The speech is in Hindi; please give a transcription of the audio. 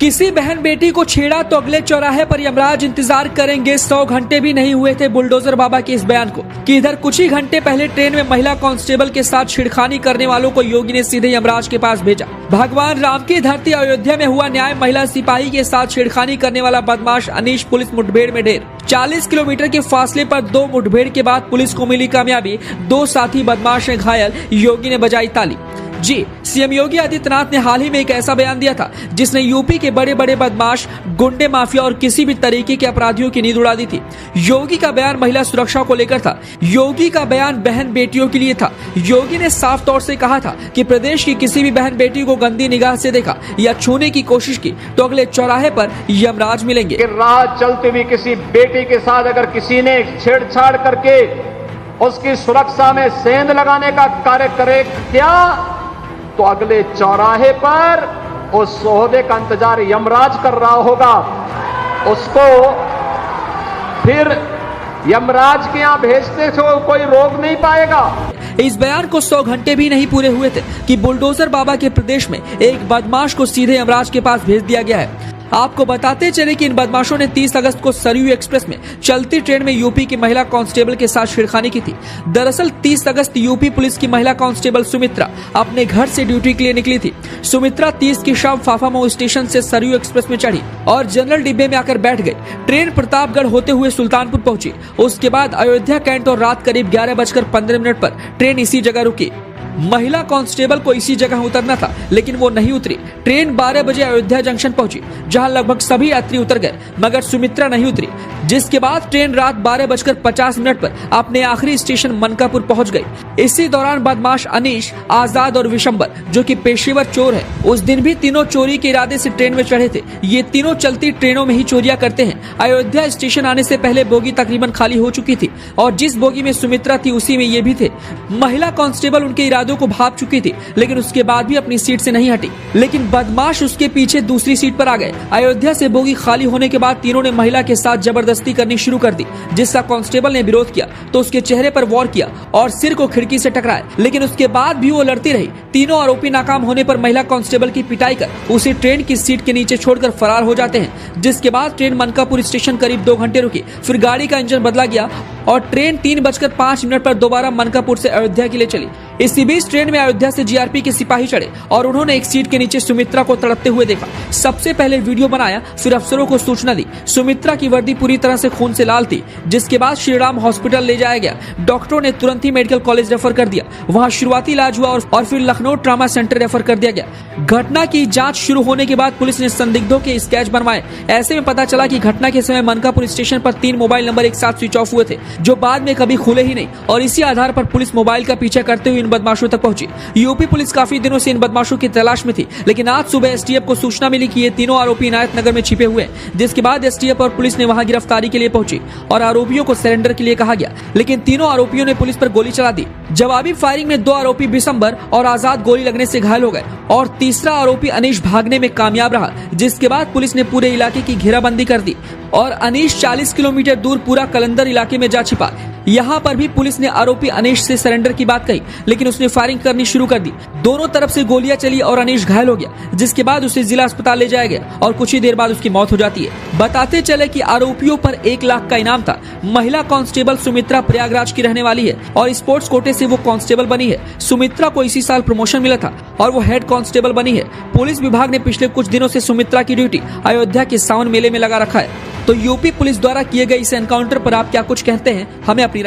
किसी बहन बेटी को छेड़ा तो अगले चौराहे पर यमराज इंतजार करेंगे। 100 घंटे भी नहीं हुए थे बुलडोजर बाबा के इस बयान को कि इधर कुछ ही घंटे पहले ट्रेन में महिला कांस्टेबल के साथ छेड़खानी करने वालों को योगी ने सीधे यमराज के पास भेजा। भगवान राम की धरती अयोध्या में हुआ न्याय। महिला सिपाही के साथ छेड़खानी करने वाला बदमाश अनीश पुलिस मुठभेड़ में ढेर। 40 किलोमीटर के फासले पर 2 मुठभेड़ के बाद पुलिस को मिली कामयाबी। 2 साथी बदमाश हैं घायल। योगी ने बजाई ताली। जी, सीएम योगी आदित्यनाथ ने हाल ही में एक ऐसा बयान दिया था जिसने यूपी के बड़े बड़े बदमाश, गुंडे, माफिया और किसी भी तरीके के अपराधियों की नींद उड़ा दी थी। योगी का बयान महिला सुरक्षा को लेकर था। योगी का बयान बहन बेटियों के लिए था। योगी ने साफ तौर से कहा था कि प्रदेश की किसी भी बहन बेटी को गंदी निगाह से देखा या छूने की कोशिश की तो अगले चौराहे पर यमराज मिलेंगे। राह चलती हुई किसी बेटी के साथ अगर किसी ने छेड़छाड़ करके उसकी सुरक्षा में सेंध लगाने का कार्य करे क्या, तो अगले चौराहे पर उस सोहदे का इंतजार यमराज कर रहा होगा। उसको फिर यमराज के यहां भेजते तो कोई रोक नहीं पाएगा। इस बयान को 100 घंटे भी नहीं पूरे हुए थे कि बुलडोजर बाबा के प्रदेश में एक बदमाश को सीधे यमराज के पास भेज दिया गया है। आपको बताते चले कि इन बदमाशों ने 30 अगस्त को सरयू एक्सप्रेस में चलती ट्रेन में यूपी की महिला कांस्टेबल के साथ छेड़खानी की थी। दरअसल 30 अगस्त यूपी पुलिस की महिला कांस्टेबल सुमित्रा अपने घर से ड्यूटी के लिए निकली थी। सुमित्रा 30 की शाम फाफामऊ स्टेशन से सरयू एक्सप्रेस में चढ़ी और जनरल डिब्बे में आकर बैठ गई। ट्रेन प्रतापगढ़ होते हुए सुल्तानपुर पहुंची। उसके बाद अयोध्या कैंट और रात करीब 11:15 पर ट्रेन इसी जगह रुकी। महिला कांस्टेबल को इसी जगह उतरना था, लेकिन वो नहीं उतरी। ट्रेन 12 बजे अयोध्या जंक्शन पहुंची, जहां लगभग सभी यात्री उतर गए, मगर सुमित्रा नहीं उतरी। जिसके बाद ट्रेन रात 12:50 पर अपने आखिरी स्टेशन मनकापुर पहुंच गई। इसी दौरान बदमाश अनीश, आजाद और विशंबर, जो कि पेशेवर चोर है, उस दिन भी तीनों चोरी के इरादे से ट्रेन में चढ़े थे। ये तीनों चलती ट्रेनों में ही चोरियां करते हैं। अयोध्या स्टेशन आने से पहले बोगी तकरीबन खाली हो चुकी थी और जिस बोगी में सुमित्रा थी उसी में ये भी थे। महिला कांस्टेबल उनके इरादों को भाप चुकी थी, लेकिन उसके बाद भी अपनी सीट से नहीं हटी। लेकिन बदमाश उसके पीछे दूसरी सीट पर आ गए। अयोध्या से बोगी खाली होने के बाद तीनों ने महिला के साथ जबरदस्ती करनी शुरू कर दी, जिसका कांस्टेबल ने विरोध किया तो उसके चेहरे पर वार किया और सिर को खिड़की से टकराया। लेकिन उसके बाद भी वो लड़ती रही। तीनों आरोपी नाकाम होने पर महिला कांस्टेबल की पिटाई कर उसे ट्रेन की सीट के नीचे छोड़कर फरार हो जाते हैं। जिसके बाद ट्रेन मनकापुर स्टेशन करीब 2 घंटे रुकी। फिर गाड़ी का इंजन बदला गया और ट्रेन 3:05 पर दोबारा मनकापुर से अयोध्या के लिए चली। इसी बीच ट्रेन में अयोध्या से जीआरपी के सिपाही चढ़े और उन्होंने एक सीट के नीचे सुमित्रा को तड़पते हुए देखा। सबसे पहले वीडियो बनाया, फिर अफसरों को सूचना दी। सुमित्रा की वर्दी पूरी तरह से खून से लाल थी। जिसके बाद श्रीराम हॉस्पिटल ले जाया गया। डॉक्टरों ने तुरंत ही मेडिकल कॉलेज रेफर कर दिया। वहां शुरुआती इलाज हुआ और फिर लखनऊ ट्रामा सेंटर रेफर कर दिया गया। घटना की जांच शुरू होने के बाद पुलिस ने संदिग्धों के स्केच बनवाए। ऐसे में पता चला कि घटना के समय मनकापुर स्टेशन पर 3 मोबाइल नंबर एक साथ स्विच ऑफ हुए थे, जो बाद में कभी खुले ही नहीं। और इसी आधार पर पुलिस मोबाइल का पीछा करते हुए इन बदमाशों तक पहुंची। यूपी पुलिस काफी दिनों से इन बदमाशों की तलाश में थी, लेकिन आज सुबह एसटीएफ को सूचना मिली कि ये तीनों आरोपी इनायत नगर में छिपे हुए हैं। जिसके बाद एसटीएफ और पुलिस ने वहां गिरफ्तारी के लिए पहुंची और आरोपियों को सरेंडर के लिए कहा गया। लेकिन तीनों आरोपियों ने पुलिस पर गोली चला दी। जवाबी फायरिंग में 2 आरोपी विशंबर और आजाद गोली लगने से घायल हो गए और तीसरा आरोपी अनीश भागने में कामयाब रहा। जिसके बाद पुलिस ने पूरे इलाके की घेराबंदी कर दी और अनीश 40 किलोमीटर दूर पूरा कलंदर इलाके में जा छिपा। यहाँ पर भी पुलिस ने आरोपी अनीश से सरेंडर की बात कही, लेकिन उसने फायरिंग करनी शुरू कर दी। दोनों तरफ से गोलियां चली और अनीश घायल हो गया। जिसके बाद उसे जिला अस्पताल ले जाया गया और कुछ ही देर बाद उसकी मौत हो जाती है। बताते चले कि आरोपियों पर 1 लाख का इनाम था। महिला कांस्टेबल सुमित्रा प्रयागराज की रहने वाली है और स्पोर्ट्स कोटे से वो कांस्टेबल बनी है। सुमित्रा को इसी साल प्रमोशन मिला था और वो हेड कांस्टेबल बनी है। पुलिस विभाग ने पिछले कुछ दिनों से सुमित्रा की ड्यूटी अयोध्या के सावन मेले में लगा रखा है। तो यूपी पुलिस द्वारा किए गए इस एनकाउंटर पर आप क्या कुछ कहते हैं, हमें अपनी